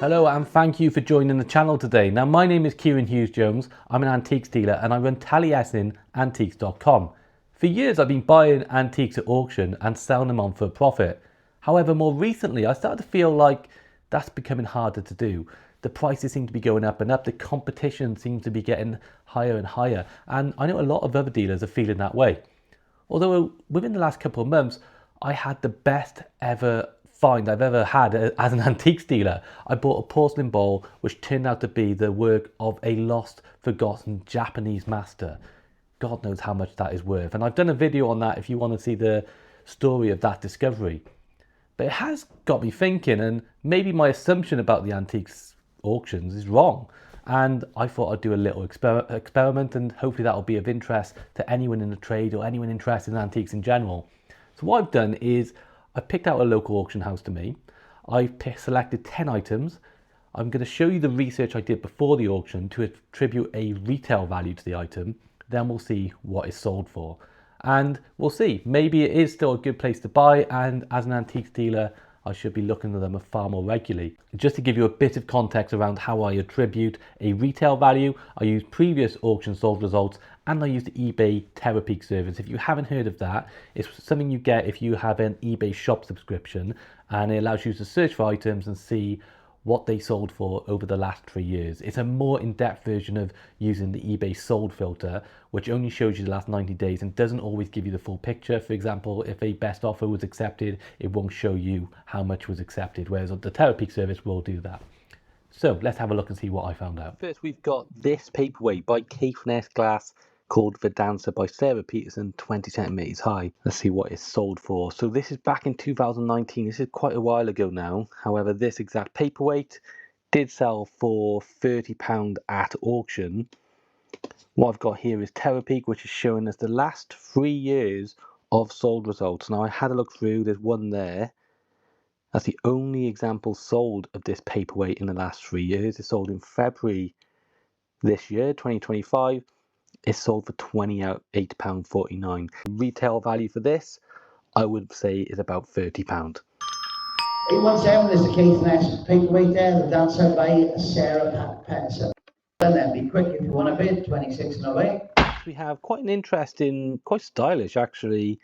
Hello and thank you for joining the channel today. Now my name is Kieran Hughes Jones, I'm an antiques dealer and I run TaliesinAntiques.com. For years I've been buying antiques at auction and selling them on for a profit. However, more recently I started to feel like that's becoming harder to do. The prices seem to be going up and up, the competition seems to be getting higher and higher, and I know a lot of other dealers are feeling that way. Although within the last couple of months I had the best ever find I've ever had as an antiques dealer. I bought a porcelain bowl which turned out to be the work of a lost, forgotten Japanese master. God knows how much that is worth, and I've done a video on that if you want to see the story of that discovery. But it has got me thinking, and maybe my assumption about the antiques auctions is wrong, and I thought I'd do a little experiment, and hopefully that'll be of interest to anyone in the trade or anyone interested in antiques in general. So what I've done is I picked out a local auction house to me. I've selected 10 items. I'm going to show you the research I did before the auction to attribute a retail value to the item. Then we'll see what it's sold for. And we'll see, maybe it is still a good place to buy, and as an antiques dealer, I should be looking at them far more regularly. Just to give you a bit of context around how I attribute a retail value, I use previous auction sold results and I use the eBay Terapeak service. If you haven't heard of that, it's something you get if you have an eBay shop subscription, and it allows you to search for items and see what they sold for over the last 3 years. It's a more in-depth version of using the eBay sold filter, which only shows you the last 90 days and doesn't always give you the full picture. For example, if a best offer was accepted, it won't show you how much was accepted, whereas the Terapeak service will do that. So let's have a look and see what I found out. First, we've got this paperweight by Caithness Glass called The Dancer by Sarah Peterson, 20 centimeters high. Let's see what it's sold for. So this is back in 2019. This is quite a while ago now. However, this exact paperweight did sell for £30 at auction. What I've got here is Terapeak, which is showing us the last 3 years of sold results. Now I had a look through, there's one there. That's the only example sold of this paperweight in the last 3 years. It sold in February this year, 2025. It's sold for £28.49. Retail value for this, I would say, is about £30. 817 is the Caithness paperweight there, The Dancer by Sarah Peterson. And then be quick if you want to bid, 26.08. We have quite an interesting, quite stylish actually,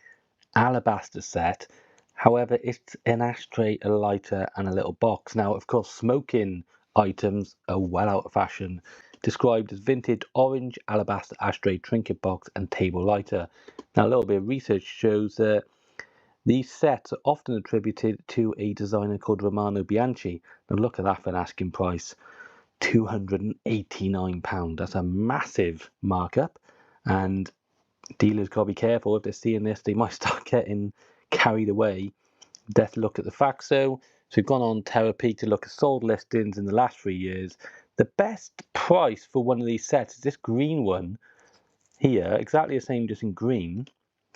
alabaster set. However, it's an ashtray, a lighter, and a little box. Now, of course, smoking items are well out of fashion. Described as vintage orange alabaster ashtray, trinket box, and table lighter. Now, a little bit of research shows that these sets are often attributed to a designer called Romano Bianchi. Now, look at that for an asking price, £289. That's a massive markup, and dealers got to be careful. If they're seeing this, they might start getting carried away. Let's look at the facts though. So we've gone on Terapeak to look at sold listings in the last 3 years. The best price for one of these sets is this green one here, exactly the same, just in green.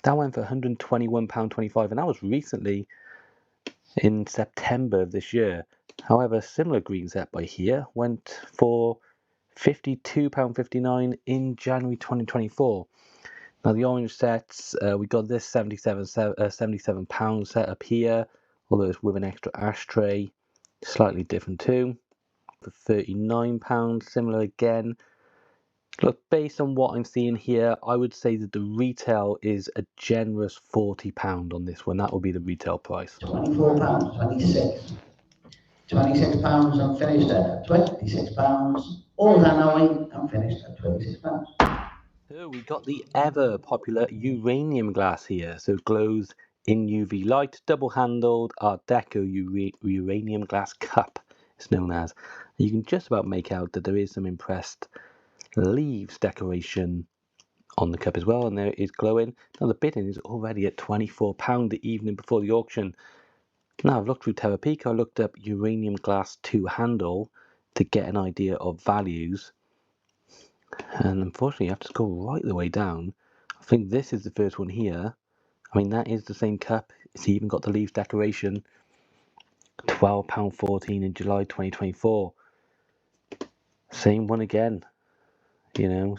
That went for £121.25, and that was recently in September of this year. However, a similar green set by here went for £52.59 in January 2024. Now the orange sets, we got this £77 set up here, although it's with an extra ashtray, slightly different too, for £39, similar again. Look, based on what I'm seeing here, I would say that the retail is a generous £40 on this one. That would be the retail price. £24, 26. £26 I'm finished at £26. All that knowing I'm finished at £26. So we got the ever popular uranium glass here. So it glows in UV light, double handled Art Deco uranium glass cup, it's known as. You can just about make out that there is some impressed leaves decoration on the cup as well, and there it is glowing. Now the bidding is already at £24 the evening before the auction. Now I've looked through Terapeak, I looked up uranium glass 2 handle to get an idea of values, and unfortunately you have to go right the way down. I think this is the first one here. I mean, that is the same cup, it's even got the leaves decoration. £12.14 in July 2024. Same one again, you know,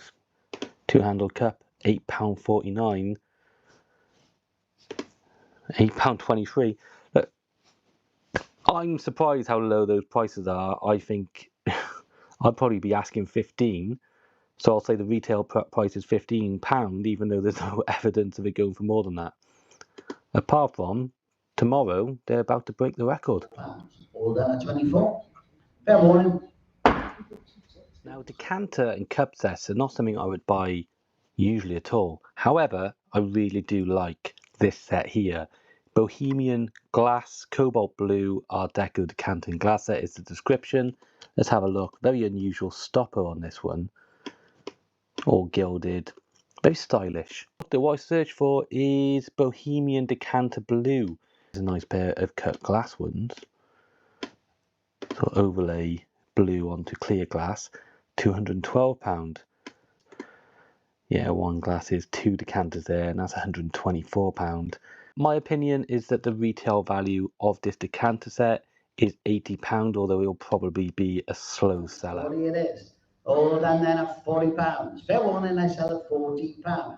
2-handled cup, £8.49, £8.23. Look, I'm surprised how low those prices are. I think I'd probably be asking 15. So I'll say the retail price is £15, even though there's no evidence of it going for more than that. Apart from tomorrow, they're about to break the record. All done at 24. Fair warning. Now, decanter and cup sets are not something I would buy usually at all. However, I really do like this set here. Bohemian Glass Cobalt Blue Art Deco decanter and glass set is the description. Let's have a look. Very unusual stopper on this one. All gilded. Very stylish. What I search for is Bohemian Decanter Blue. It's a nice pair of cut glass ones. So overlay blue onto clear glass. £212. Yeah, one glass is 2 decanters there, and that's £124. My opinion is that the retail value of this decanter set is £80, although it'll probably be a slow seller. 40 it is. All done then at £40. Fair warning, I sell at £40.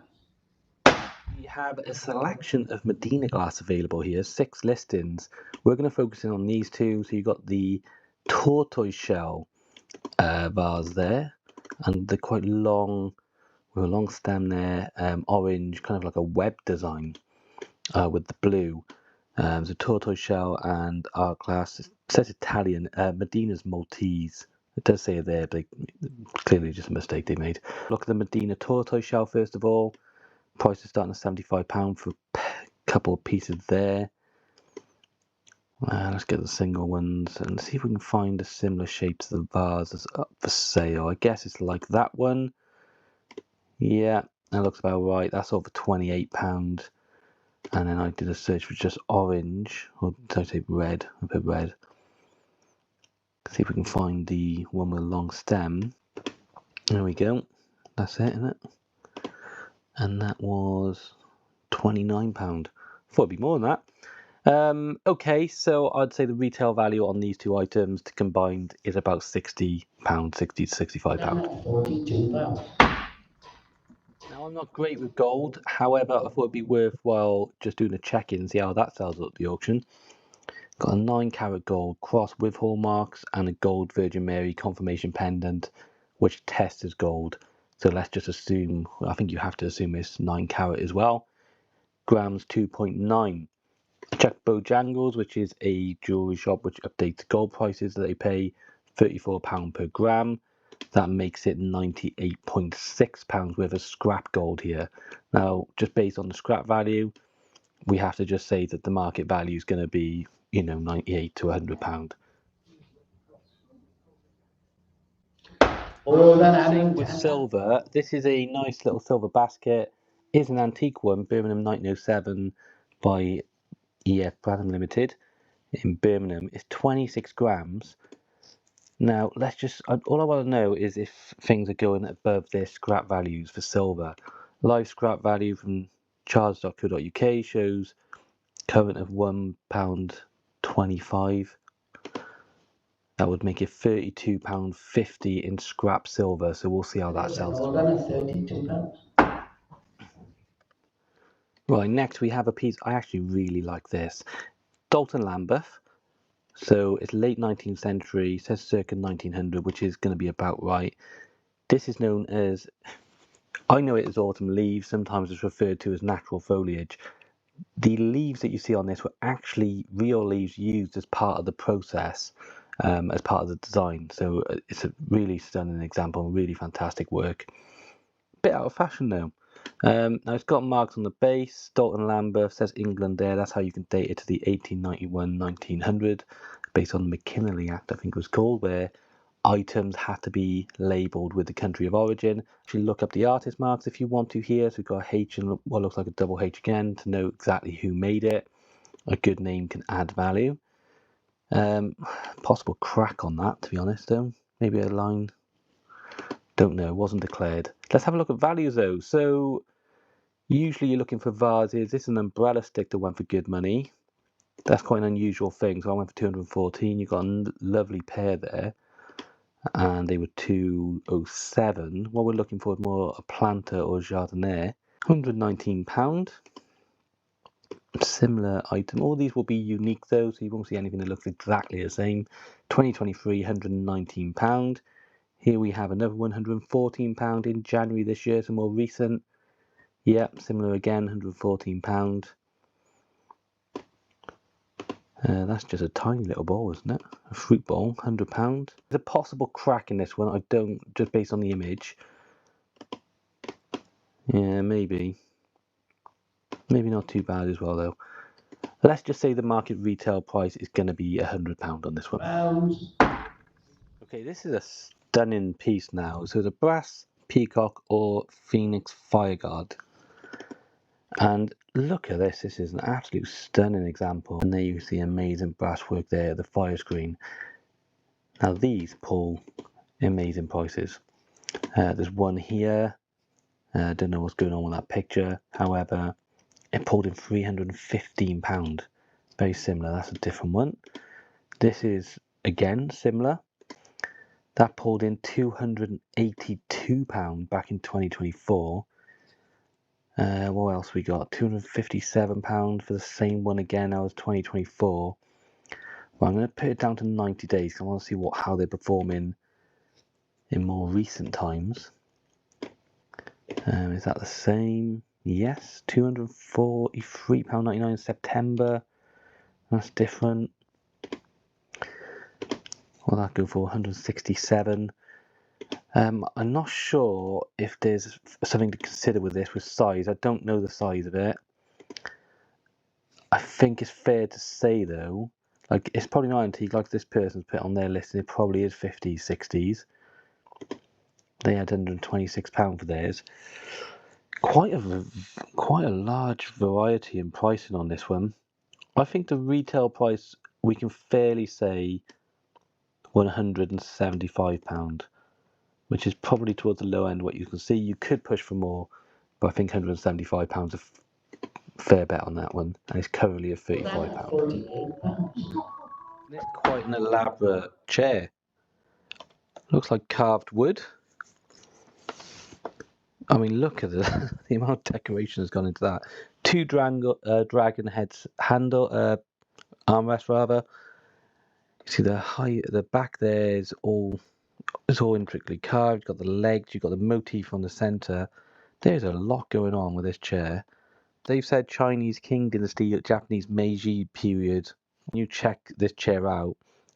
We have a selection of Medina glass available here, 6 listings. We're going to focus in on these two. So you've got the tortoise shell vase there, and they're quite long, with a long stem there, orange, kind of like a web design with the blue. So tortoise shell and art glass. It says Italian, Medina's Maltese. It does say it there, but clearly just a mistake they made. Look at the Medina tortoise shell first of all. Price is starting at £75 for a couple of pieces there. Let's get the single ones and see if we can find a similar shape to the vase that's up for sale. I guess it's like that one. Yeah, that looks about right. That's over £28. And then I did a search for just orange, or did I say red? I put red. See if we can find the one with a long stem. There we go. That's it, isn't it? And that was £29. Thought it'd be more than that. Okay, so I'd say the retail value on these two items combined is about £60, £60 to £65. £42. Now, I'm not great with gold. However, I thought it'd be worthwhile just doing a check-in and see how that sells at the auction. Got a 9-carat gold cross with hallmarks and a gold Virgin Mary confirmation pendant, which tests as gold. So let's just assume, I think you have to assume it's 9-carat as well. Grams 2.9. Check Bojangles, which is a jewellery shop which updates gold prices that they pay £34 per gram. That makes it £98.6 worth of scrap gold here. Now, just based on the scrap value, we have to just say that the market value is going to be, £98 to £100. Same with silver. This is a nice little silver basket. It's an antique one, Birmingham 1907 by EF Branham Limited in Birmingham. It's 26 grams. Now, all I want to know is if things are going above their scrap values for silver. Live scrap value from charles.co.uk shows current of £1.25. That would make it £32.50 in scrap silver, so we'll see how that sells. £32. Right, next we have a piece, I actually really like this. Dalton Lambeth. So it's late 19th century, says circa 1900, which is going to be about right. This is known as, I know it as autumn leaves, sometimes it's referred to as natural foliage. The leaves that you see on this were actually real leaves used as part of the process, as part of the design. So it's a really stunning example, really fantastic work. Bit out of fashion though. Now it's got marks on the base. Dalton Lambeth says England there. That's how you can date it to the 1891-1900, based on the McKinley Act, I think it was called, where items had to be labelled with the country of origin. Actually, look up the artist marks if you want to here. So we've got a H and what looks like a double H again to know exactly who made it. A good name can add value. Possible crack on that, to be honest, though. Maybe a line. Don't know, wasn't declared. Let's have a look at values though. So usually you're looking for vases. This is an umbrella stick that went for good money. That's quite an unusual thing. So I went for 214. You've got a lovely pair there. And they were 207. What we're looking for is more a planter or a jardiniere. £119. Similar item. All these will be unique though, so you won't see anything that looks exactly the same. 2023, £119. Here we have another £114 in January this year, so more recent. Yep, similar again, £114. That's just a tiny little bowl, isn't it? A fruit bowl, £100. There's a possible crack in this one. I don't, just based on the image. Yeah, maybe. Maybe not too bad as well, though. Let's just say the market retail price is going to be £100 on this one. Okay, this is a stunning piece now. So the brass peacock or phoenix fireguard. And look at this. This is an absolute stunning example. And there you see amazing brass work there, the fire screen. Now these pull amazing prices. There's one here. I don't know what's going on with that picture. However, it pulled in £315. Very similar. That's a different one. This is again similar. That pulled in £282 back in 2024. What else we got? £257 for the same one again. That was 2024. Well, I'm going to put it down to 90 days because I want to see how they're performing in more recent times. Is that the same? Yes, £243.99 in September. That's different. Well, that go for 167. I'm not sure if there's something to consider with this with size. I don't know the size of it. I think it's fair to say though, like it's probably not antique like this person's put on their list, and it probably is 50s, 60s. They had £126 for theirs. Quite a large variety in pricing on this one. I think the retail price we can fairly say £175, which is probably towards the low end. What you can see, you could push for more, but I think £175 a fair bet on that one, and it's currently at £35. It's quite an elaborate chair. Looks like carved wood. I mean, look at the amount of decoration has gone into that. Two dragon heads handle, armrest rather. You see the back there is all intricately carved. You've got the legs, you've got the motif on the center. There's a lot going on with this chair. They've said Chinese Qing Dynasty, Japanese Meiji period. When you check this chair out,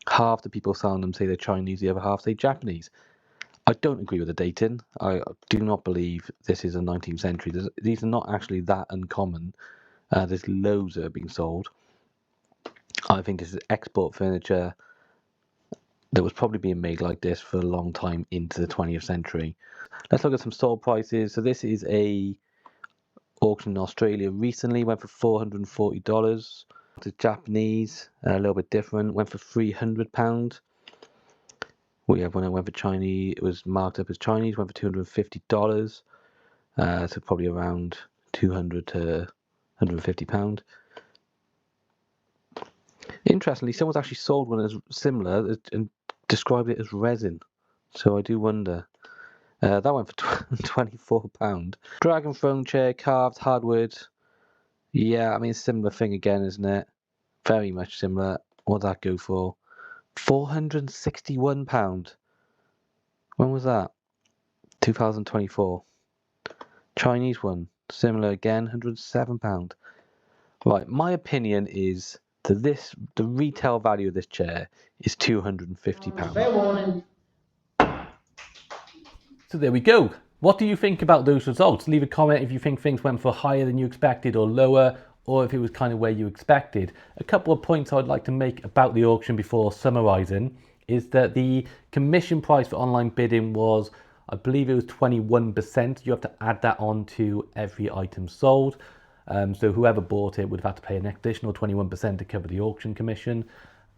half the people selling them say they're Chinese, the other half say Japanese. I don't agree with the dating. I do not believe this is a 19th century. These are not actually that uncommon. There's loads that are being sold. I think this is export furniture that was probably being made like this for a long time into the 20th century. Let's look at some sold prices. So this is a auction in Australia recently, went for $440. The Japanese, a little bit different, went for £300. When it went for Chinese, it was marked up as Chinese, went for $250. So probably around £200 to £150. Interestingly, someone's actually sold one as similar and described it as resin. So I do wonder. That went for £24. Dragon throne chair, carved hardwood. Yeah, I mean, similar thing again, isn't it? Very much similar. What'd that go for? £461. When was that? 2024. Chinese one, similar again, £107. Right, my opinion is that the retail value of this chair is £250. Fair warning. So there we go. What do you think about those results? Leave a comment if you think things went for higher than you expected or lower, or if it was kind of where you expected. A couple of points I'd like to make about the auction before summarising is that the commission price for online bidding was, I believe it was 21%. You have to add that on to every item sold. So whoever bought it would have had to pay an additional 21% to cover the auction commission.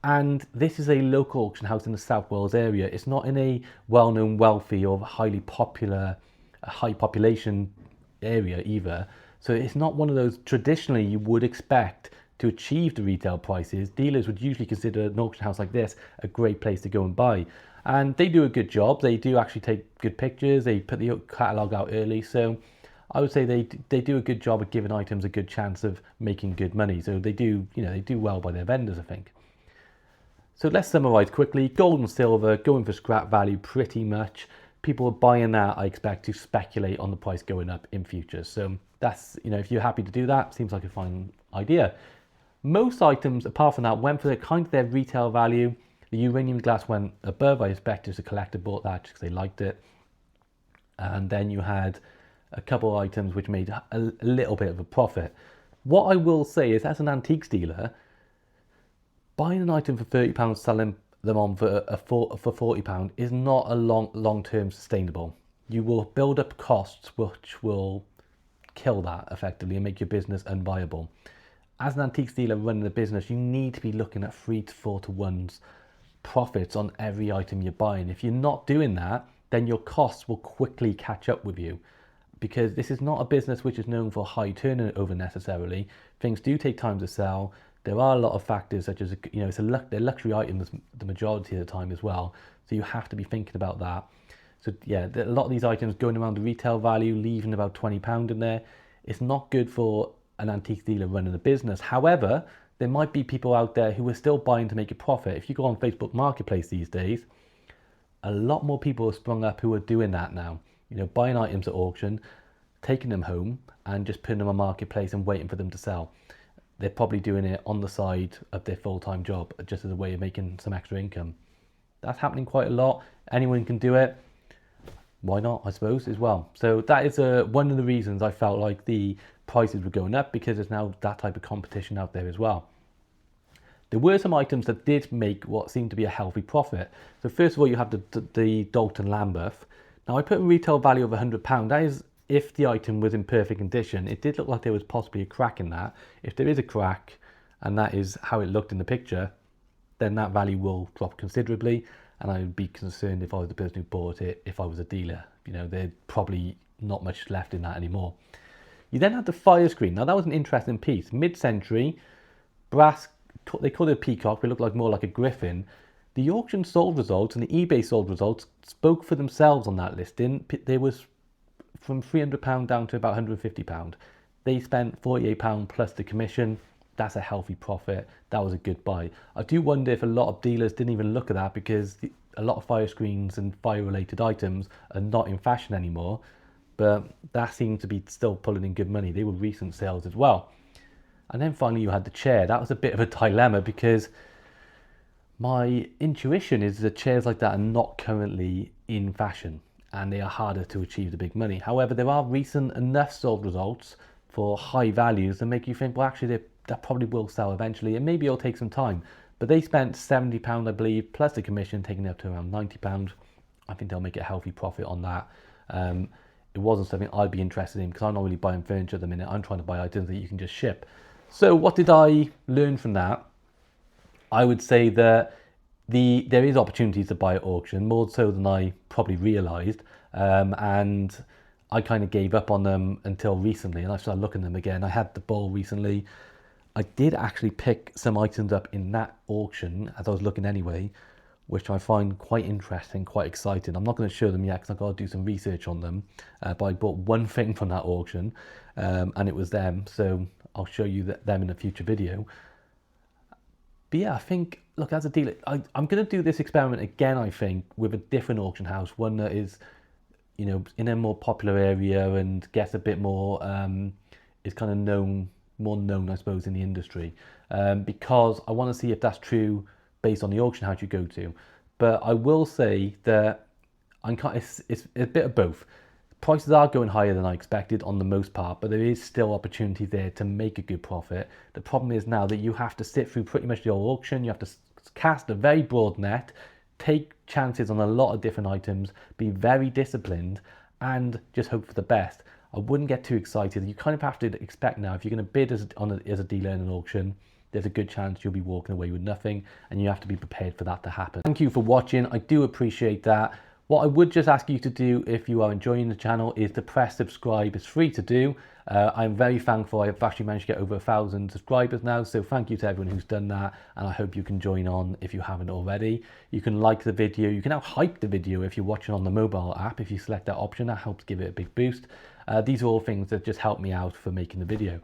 And this is a local auction house in the South Wales area. It's not in a well-known, wealthy or highly popular, high population area either. So it's not one of those traditionally you would expect to achieve the retail prices. Dealers would usually consider an auction house like this a great place to go and buy. And they do a good job. They do actually take good pictures. They put the catalogue out early. So I would say they do a good job of giving items a good chance of making good money. So they do, they do well by their vendors, I think. So let's summarize quickly. Gold and silver going for scrap value pretty much. People are buying that, I expect, to speculate on the price going up in futures. So that's, if you're happy to do that, seems like a fine idea. Most items, apart from that, went for their retail value. The uranium glass went above. I expect as a collector bought that because they liked it. And then you had a couple of items which made a little bit of a profit. What I will say is, as an antiques dealer, buying an item for £30, selling them on for £40 is not a long-term sustainable. You will build up costs which will kill that effectively and make your business unviable. As an antiques dealer running a business, you need to be looking at 3 to 4 to 1's profits on every item you're buying. If you're not doing that, then your costs will quickly catch up with you, because this is not a business which is known for high turnover necessarily. Things do take time to sell. There are a lot of factors such as, they're luxury items the majority of the time as well. So you have to be thinking about that. So yeah, a lot of these items going around the retail value, leaving about £20 in there. It's not good for an antique dealer running a business. However, there might be people out there who are still buying to make a profit. If you go on Facebook Marketplace these days, a lot more people have sprung up who are doing that now. Buying items at auction, taking them home and just putting them on Marketplace and waiting for them to sell. They're probably doing it on the side of their full-time job, just as a way of making some extra income. That's happening quite a lot. Anyone can do it. Why not, I suppose, as well. So that is one of the reasons I felt like the prices were going up, because there's now that type of competition out there as well. There were some items that did make what seemed to be a healthy profit. So first of all, you have the Dalton Lambeth. Now I put a retail value of £100. That is if the item was in perfect condition. It did look like there was possibly a crack in that. If there is a crack, and that is how it looked in the picture, then that value will drop considerably, and I would be concerned if I was the person who bought it, if I was a dealer. There's probably not much left in that anymore. You then had the fire screen. Now that was an interesting piece. Mid-century, brass, they called it a peacock, but it looked like more like a griffin. The auction sold results and the eBay sold results spoke for themselves on that listing. There was from £300 down to about £150. They spent £48 plus the commission. That's a healthy profit. That was a good buy. I do wonder if a lot of dealers didn't even look at that, because a lot of fire screens and fire related items are not in fashion anymore, but that seemed to be still pulling in good money. They were recent sales as well. And then finally you had the chair. That was a bit of a dilemma, because my intuition is that chairs like that are not currently in fashion and they are harder to achieve the big money. However, there are recent enough sold results for high values that make you think, well, actually that probably will sell eventually, and maybe it'll take some time. But they spent £70, I believe, plus the commission, taking it up to around £90. I think they'll make a healthy profit on that. It wasn't something I'd be interested in, because I'm not really buying furniture at the minute. I'm trying to buy items that you can just ship. So what did I learn from that? I would say that there is opportunities to buy at auction, more so than I probably realised, and I kind of gave up on them until recently, and I started looking at them again. I had the ball recently. I did actually pick some items up in that auction as I was looking anyway, which I find quite interesting, quite exciting. I'm not going to show them yet because I've got to do some research on them, but I bought one thing from that auction, and it was them, so I'll show you them in a future video. But yeah, I think, look, as a dealer, I'm going to do this experiment again, I think, with a different auction house, one that is, in a more popular area and gets a bit more, is kind of more known, I suppose, in the industry, because I want to see if that's true based on the auction house you go to. But I will say that it's a bit of both. Prices are going higher than I expected on the most part, but there is still opportunity there to make a good profit. The problem is now that you have to sit through pretty much the whole auction. You have to cast a very broad net, take chances on a lot of different items, be very disciplined, and just hope for the best. I wouldn't get too excited. You kind of have to expect now, if you're going to bid as a dealer in an auction, there's a good chance you'll be walking away with nothing, and you have to be prepared for that to happen. Thank you for watching. I do appreciate that. What I would just ask you to do if you are enjoying the channel is to press subscribe. It's free to do. I'm very thankful. I've actually managed to get over 1,000 subscribers now, so thank you to everyone who's done that, and I hope you can join on if you haven't already. You can like the video. You can now hype the video if you're watching on the mobile app. If you select that option, that helps give it a big boost. These are all things that just help me out for making the video.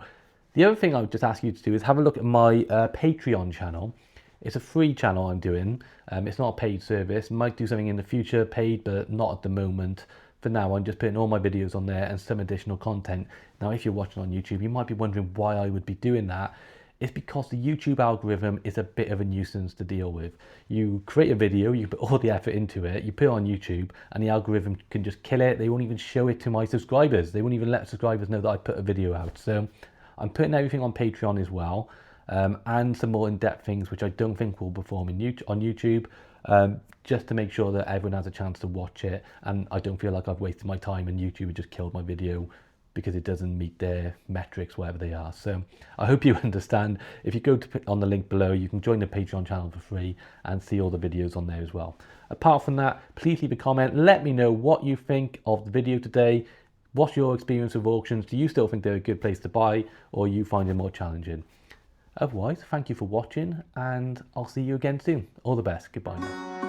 The other thing I would just ask you to do is have a look at my Patreon channel. It's a free channel I'm doing. It's not a paid service. Might do something in the future paid, but not at the moment. For now, I'm just putting all my videos on there and some additional content. Now, if you're watching on YouTube, you might be wondering why I would be doing that. It's because the YouTube algorithm is a bit of a nuisance to deal with. You create a video, you put all the effort into it, you put it on YouTube, and the algorithm can just kill it. They won't even show it to my subscribers. They won't even let subscribers know that I put a video out. So I'm putting everything on Patreon as well. And some more in-depth things which I don't think will perform on YouTube, just to make sure that everyone has a chance to watch it and I don't feel like I've wasted my time and YouTube has just killed my video because it doesn't meet their metrics, whatever they are. So I hope you understand. If you go on the link below, you can join the Patreon channel for free and see all the videos on there as well. Apart from that, please leave a comment. Let me know what you think of the video today. What's your experience with auctions? Do you still think they're a good place to buy, or you find it more challenging? Otherwise, thank you for watching, and I'll see you again soon. All the best. Goodbye now.